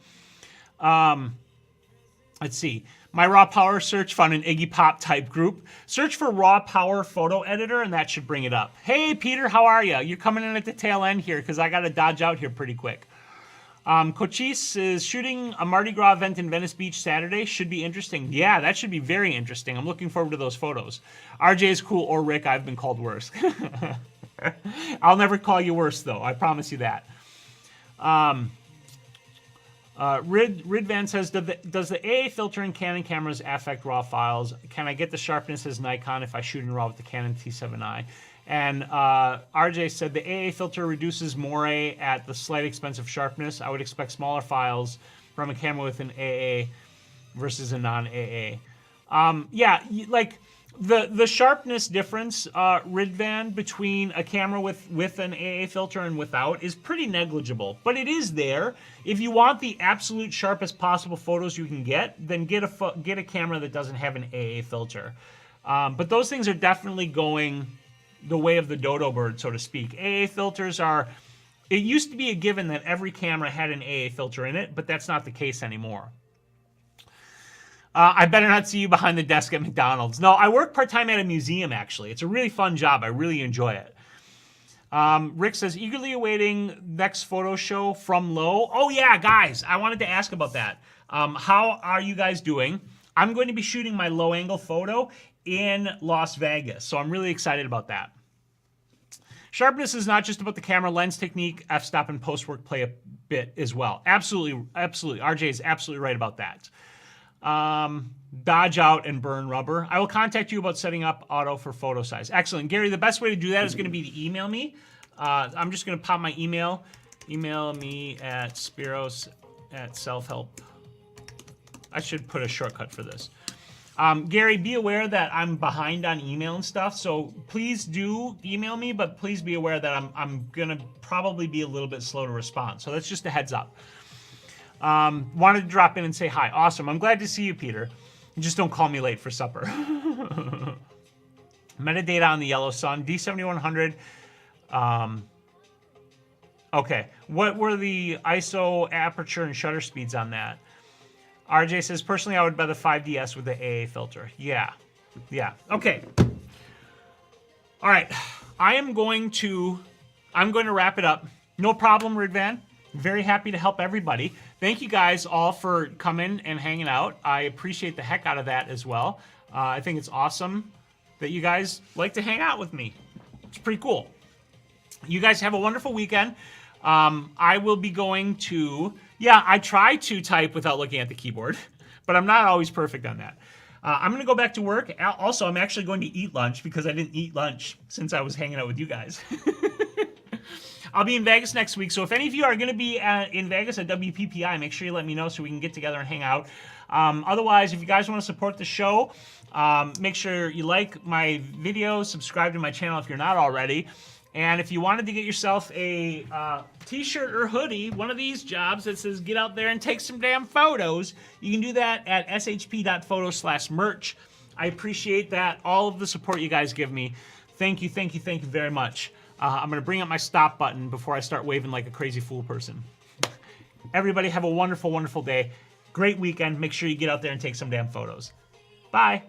Let's see. My raw power search found an Iggy Pop type group. Search for raw power photo editor and that should bring it up. Hey, Peter, how are you? You're coming in at the tail end here because I got to dodge out here pretty quick. Cochise is shooting a Mardi Gras event in Venice Beach Saturday. Should be interesting. Yeah, that should be very interesting. I'm looking forward to those photos. RJ is cool, or Rick, I've been called worse. I'll never call you worse, though. I promise you that. Ridvan says, does the AA filter in Canon cameras affect RAW files? Can I get the sharpness as Nikon if I shoot in RAW with the Canon T7i? And RJ said, the AA filter reduces moire at the slight expense of sharpness. I would expect smaller files from a camera with an AA versus a non-AA. Yeah, like the sharpness difference, Ridvan, between a camera with an AA filter and without is pretty negligible, but it is there. If you want the absolute sharpest possible photos you can get, then get a camera that doesn't have an AA filter. But those things are definitely going the way of the dodo bird, so to speak. AA filters are... It used to be a given that every camera had an AA filter in it, but that's not the case anymore. I better not see you behind the desk at McDonald's. No, I work part-time at a museum, actually. It's a really fun job. I really enjoy it. Rick says, eagerly awaiting next photo show from Lowe. Oh, yeah, guys, I wanted to ask about that. How are you guys doing? I'm going to be shooting my low-angle photo in Las Vegas, so I'm really excited about that. Sharpness is not just about the camera. Lens technique, f-stop, and post-work play a bit as well. Absolutely, absolutely. RJ is absolutely right about that. Dodge out and burn rubber. I will contact you about setting up auto for photo size. Excellent. Gary, the best way to do that is going to be to email me. I'm just going to pop my email. Email me at Spyros at self-help. I should put a shortcut for this. Gary, be aware that I'm behind on email and stuff, so please do email me, but please be aware that I'm going to probably be a little bit slow to respond. So that's just a heads up. Wanted to drop in and say hi. Awesome. I'm glad to see you, Peter. Just don't call me late for supper. Metadata on the Yellow Sun. D7100. Okay. What were the ISO, aperture, and shutter speeds on that? RJ says, personally, I would buy the 5DS with the AA filter. Yeah. Yeah. Okay. All right. I'm going to wrap it up. No problem, Ridvan. Very happy to help everybody. Thank you guys all for coming and hanging out. I appreciate the heck out of that as well. I think it's awesome that you guys like to hang out with me. It's pretty cool. You guys have a wonderful weekend. I will be going to... Yeah, I try to type without looking at the keyboard, but I'm not always perfect on that. I'm going to go back to work. Also, I'm actually going to eat lunch because I didn't eat lunch since I was hanging out with you guys. I'll be in Vegas next week, so if any of you are going to be in Vegas at WPPI, make sure you let me know so we can get together and hang out. Otherwise, if you guys want to support the show, make sure you like my videos, subscribe to my channel if you're not already. And if you wanted to get yourself a t-shirt or hoodie, one of these jobs that says get out there and take some damn photos, you can do that at shp.photo/merch. I appreciate that, all of the support you guys give me. Thank you, thank you, thank you very much. I'm going to bring up my stop button before I start waving like a crazy fool person. Everybody have a wonderful, wonderful day. Great weekend. Make sure you get out there and take some damn photos. Bye.